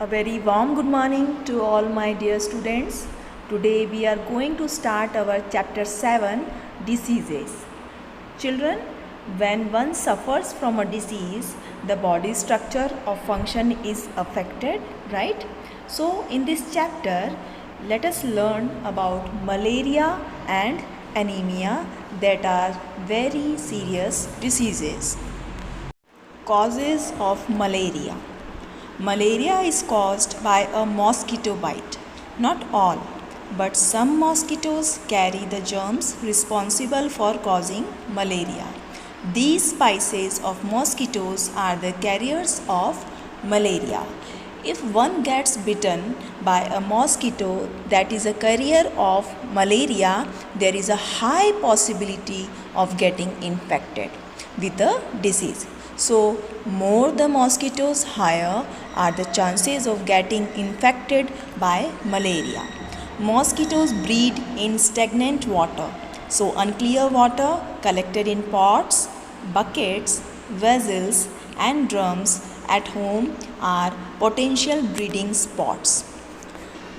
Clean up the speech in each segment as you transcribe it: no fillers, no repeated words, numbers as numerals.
A very warm good morning to all my dear students. Today we are going to start our chapter 7, diseases. Children, when one suffers from a disease, the body structure or function is affected, right? So in this chapter, let us learn about malaria and anemia that are very serious diseases. Causes of malaria. Malaria is caused by a mosquito bite. Not all, but some mosquitoes carry the germs responsible for causing malaria. These species of mosquitoes are the carriers of malaria. If one gets bitten by a mosquito that is a carrier of malaria, there is a high possibility of getting infected with the disease. So, more the mosquitoes, higher are the chances of getting infected by malaria. Mosquitoes breed in stagnant water. So, unclear water collected in pots, buckets, vessels, and drums at home are potential breeding spots.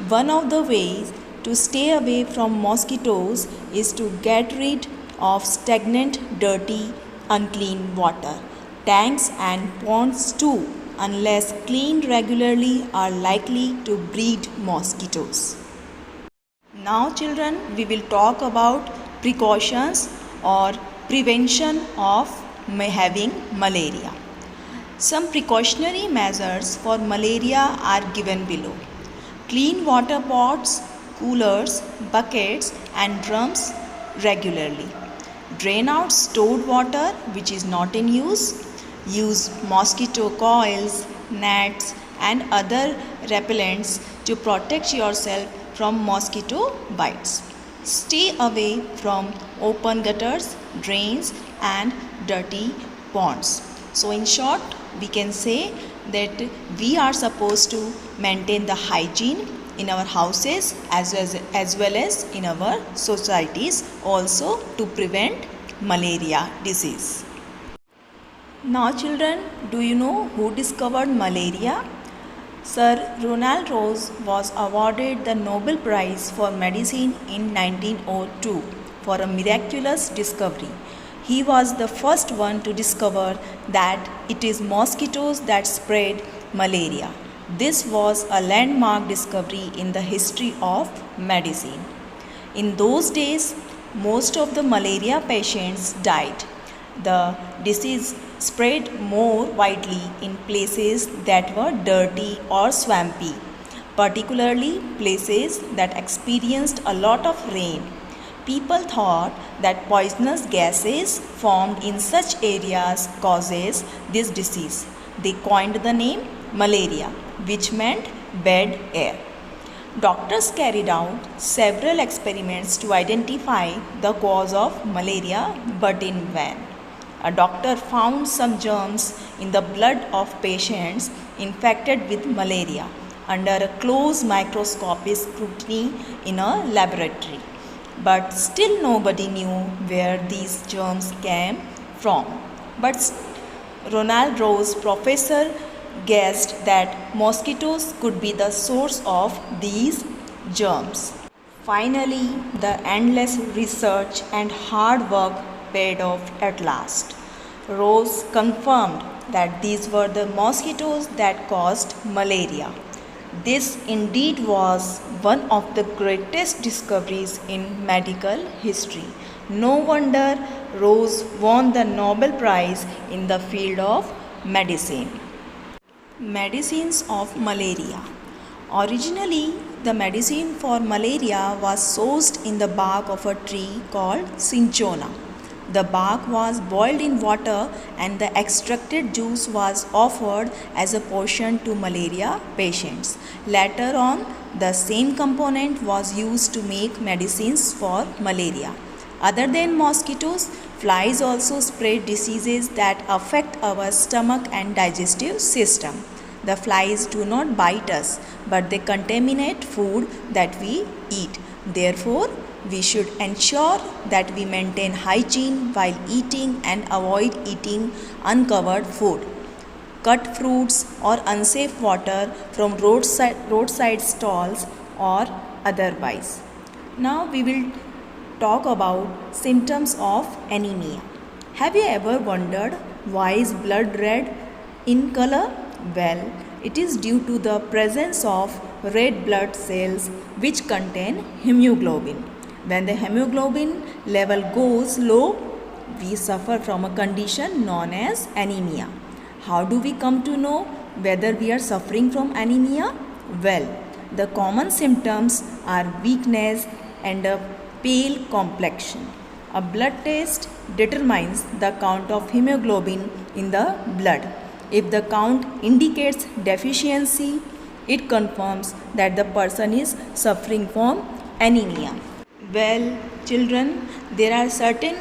One of the ways to stay away from mosquitoes is to get rid of stagnant, dirty, unclean water. Tanks and ponds too, unless cleaned regularly, are likely to breed mosquitoes. Now children, we will talk about precautions or prevention of having malaria. Some precautionary measures for malaria are given below. Clean water pots, coolers, buckets and drums regularly. Drain out stored water which is not in use. Use mosquito coils, nets and other repellents to protect yourself from mosquito bites. Stay away from open gutters, drains and dirty ponds. So in short, we can say that we are supposed to maintain the hygiene in our houses as well as in our societies also to prevent malaria disease. Now children, do you know who discovered malaria? Sir Ronald Ross was awarded the Nobel Prize for Medicine in 1902 for a miraculous discovery. He was the first one to discover that it is mosquitoes that spread malaria. This was a landmark discovery in the history of medicine. In those days, most of the malaria patients died. The disease spread more widely in places that were dirty or swampy, particularly places that experienced a lot of rain. People thought that poisonous gases formed in such areas causes this disease. They coined the name malaria, which meant bad air. Doctors carried out several experiments to identify the cause of malaria, but in vain. A doctor found some germs in the blood of patients infected with malaria under a close microscopic scrutiny in a laboratory. But still nobody knew where these germs came from. But Ronald Ross, professor, guessed that mosquitoes could be the source of these germs. Finally, the endless research and hard work paid off at last. Ross confirmed that these were the mosquitoes that caused malaria. This indeed was one of the greatest discoveries in medical history. No wonder Ross won the Nobel Prize in the field of medicine. Medicines of malaria. Originally, the medicine for malaria was sourced in the bark of a tree called cinchona. The bark was boiled in water and the extracted juice was offered as a potion to malaria patients. Later on, the same component was used to make medicines for malaria. Other than mosquitoes, flies also spread diseases that affect our stomach and digestive system. The flies do not bite us, but they contaminate food that we eat. Therefore, we should ensure that we maintain hygiene while eating and avoid eating uncovered food. cut fruits or unsafe water from roadside stalls or otherwise. Now we will talk about symptoms of anemia. Have you ever wondered why is blood red in color? Well, it is due to the presence of red blood cells which contain hemoglobin. When the hemoglobin level goes low, we suffer from a condition known as anemia. How do we come to know whether we are suffering from anemia? Well, the common symptoms are weakness and a pale complexion. A blood test determines the count of hemoglobin in the blood. If the count indicates deficiency, it confirms that the person is suffering from anemia. Well, children, there are certain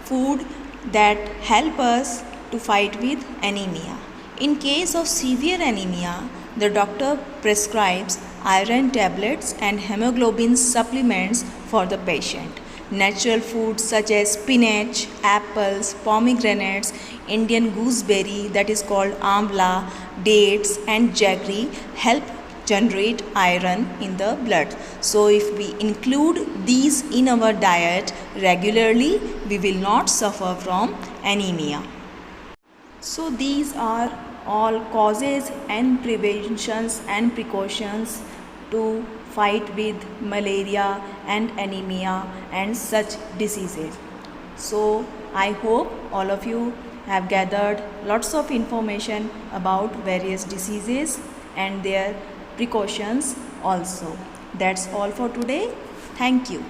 food that help us to fight with anemia. In case of severe anemia, the doctor prescribes iron tablets and hemoglobin supplements for the patient. Natural foods such as spinach, apples, pomegranates, Indian gooseberry that is called amla, dates and jaggery help generate iron in the blood. So if we include these in our diet regularly, we will not suffer from anemia. So these are all causes and preventions and precautions to fight with malaria and anemia and such diseases. So I hope all of you have gathered lots of information about various diseases and their precautions also. That's all for today. Thank you.